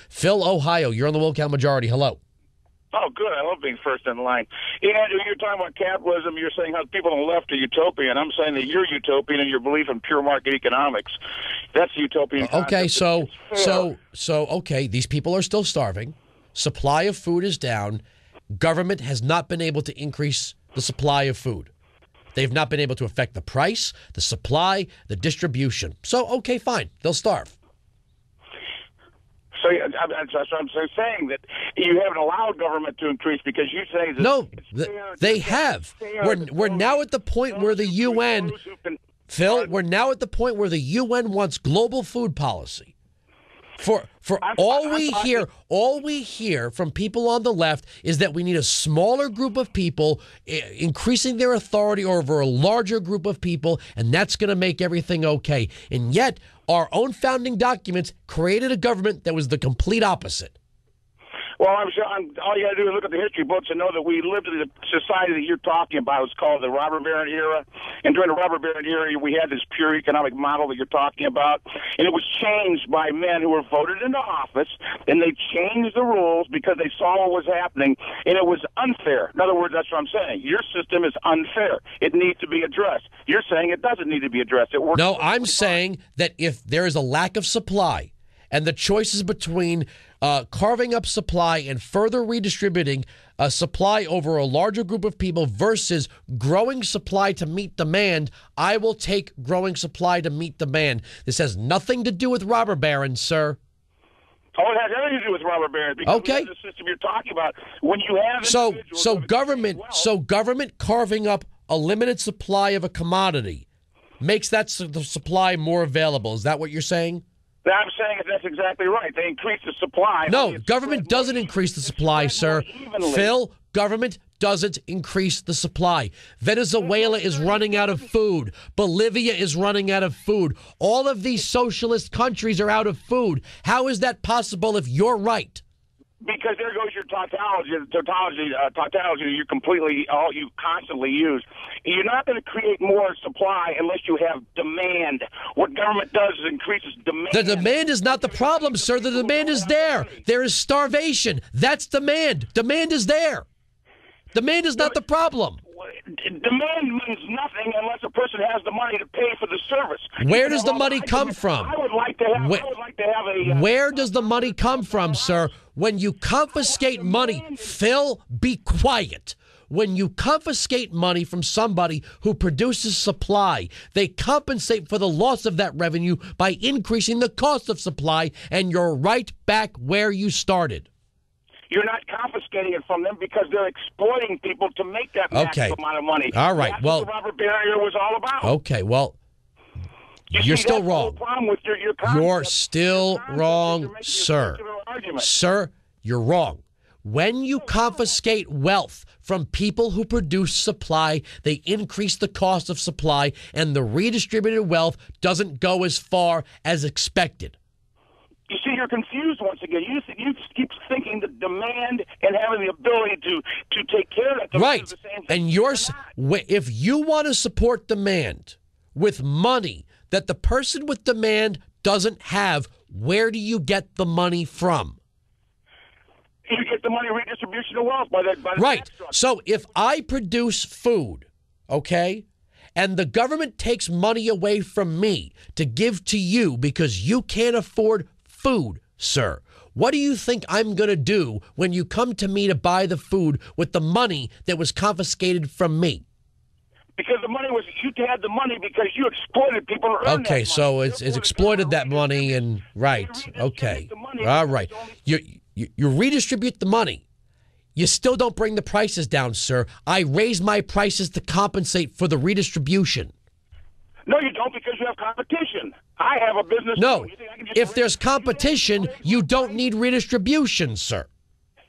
Phil, Ohio, you're on the Wilkow Majority. Hello. Oh, good. I love being first in line. Yeah, you're talking about capitalism. You're saying how people on the left are utopian. I'm saying that you're utopian in your belief in pure market economics. That's utopian. Okay, so these people are still starving. Supply of food is down. Government has not been able to increase the supply of food. They've not been able to affect the price, the supply, the distribution. So, okay, fine. They'll starve. So that's what I'm saying, that you haven't allowed government to increase because you say that no, they have. We're now at the point where the UN, Phil, we're now at the point where the UN wants global food policy. For all we hear from people on the left is that we need a smaller group of people increasing their authority over a larger group of people, and that's going to make everything okay. And yet, our own founding documents created a government that was the complete opposite. Well, I'm sure all you got to do is look at the history books and know that we lived in the society that you're talking about. It was called the robber baron era. And during the robber baron era, we had this pure economic model that you're talking about. And it was changed by men who were voted into office. And they changed the rules because they saw what was happening. And it was unfair. In other words, that's what I'm saying. Your system is unfair. It needs to be addressed. You're saying it doesn't need to be addressed. It works. No, I'm saying that if there is a lack of supply and the choices between carving up supply and further redistributing supply over a larger group of people versus growing supply to meet demand, I will take growing supply to meet demand. This has nothing to do with robber barons, sir. Oh, it has everything to do with robber barons. Because okay. The system you're talking about, when you have government carving up a limited supply of a commodity makes that the supply more available. Is that what you're saying? I'm saying that's exactly right. They increase the supply. No, government doesn't increase the supply, sir. Phil, government doesn't increase the supply. Venezuela is running out of food. Bolivia is running out of food. All of these socialist countries are out of food. How is that possible if you're right? Because there goes your tautology you constantly use. You're not going to create more supply unless you have demand. What government does is increases demand. The demand is not the problem, sir. The demand is there. There is starvation. That's demand. Demand is there. Demand is not the problem. Demand means nothing unless a person has the money to pay for the service. Where does the money come from? I would like to have a... Where does the money come from, sir? When you confiscate money, Phil, be quiet. When you confiscate money from somebody who produces supply, they compensate for the loss of that revenue by increasing the cost of supply, and you're right back where you started. You're not confiscating it from them because they're exploiting people to make that maximum amount of money. All right. That's well, what the robber barrier was all about. Okay. Well, you're still wrong. You're still wrong, sir. Sir, you're wrong. When you confiscate wealth from people who produce supply, they increase the cost of supply, and the redistributed wealth doesn't go as far as expected. You see, you're confused once again. You keep thinking that demand and having the ability to take care of that demand is the same thing. And if you want to support demand with money that the person with demand doesn't have, where do you get the money from? You get the money redistribution of wealth by the right. So if I produce food, okay, and the government takes money away from me to give to you because you can't afford food, sir, what do you think I'm going to do when you come to me to buy the food with the money that was confiscated from me? Because the money was, you had the money because you exploited people to earn that money. Okay, so it's exploited that money and, right, okay. All right. You redistribute the money. You still don't bring the prices down, sir. I raise my prices to compensate for the redistribution. No, you don't, because you have competition. I have a business. No, if there's competition, you don't need redistribution, sir.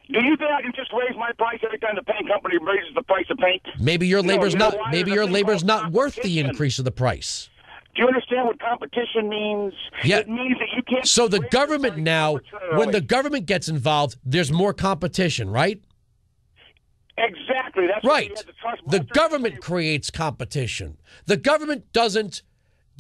Do you think I can just raise my price every time the paint company raises the price of paint? Maybe your labor's not worth the increase of the price. Do you understand what competition means? Yeah. It means that you can't... So the government now, when the government gets involved, there's more competition, right? Exactly. That's right. The government creates competition. The government doesn't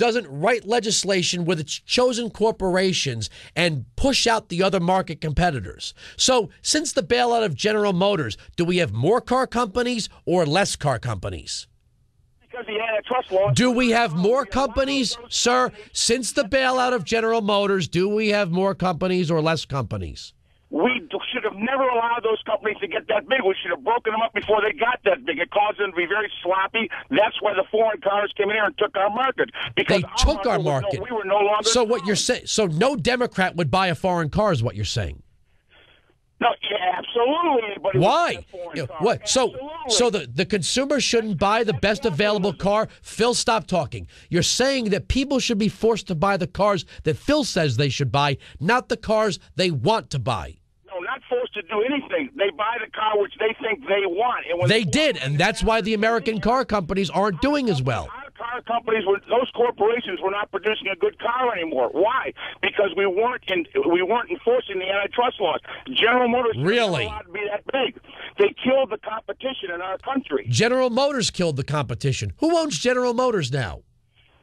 doesn't write legislation with its chosen corporations and push out the other market competitors. So since the bailout of General Motors, do we have more car companies or less car companies? Because the antitrust law. Do we have more companies, sir? Since the bailout of General Motors, do we have more companies or less companies? We should have never allowed those companies to get that big. We should have broken them up before they got that big. It caused them to be very sloppy. That's why the foreign cars came in here and took our market. Because they took our market. We were no longer. So what you're saying? So no Democrat would buy a foreign car, is what you're saying? No, yeah, absolutely. But why? What? So the consumer shouldn't buy the best available car? Phil, stop talking. You're saying that people should be forced to buy the cars that Phil says they should buy, not the cars they want to buy. Not forced to do anything. They buy the car which they think they want. And when they did, and that's why the American car companies aren't doing as well. Our car companies, those corporations were not producing a good car anymore. Why? Because we weren't enforcing the antitrust laws. General Motors really allowed to be that big. They killed the competition in our country. General Motors killed the competition. Who owns General Motors now?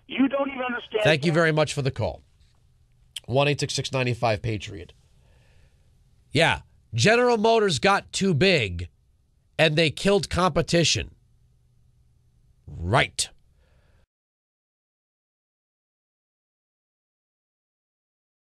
You don't even understand. Thank you very much for the call. 1-866-95-PATRIOT. Yeah, General Motors got too big, and they killed competition. Right.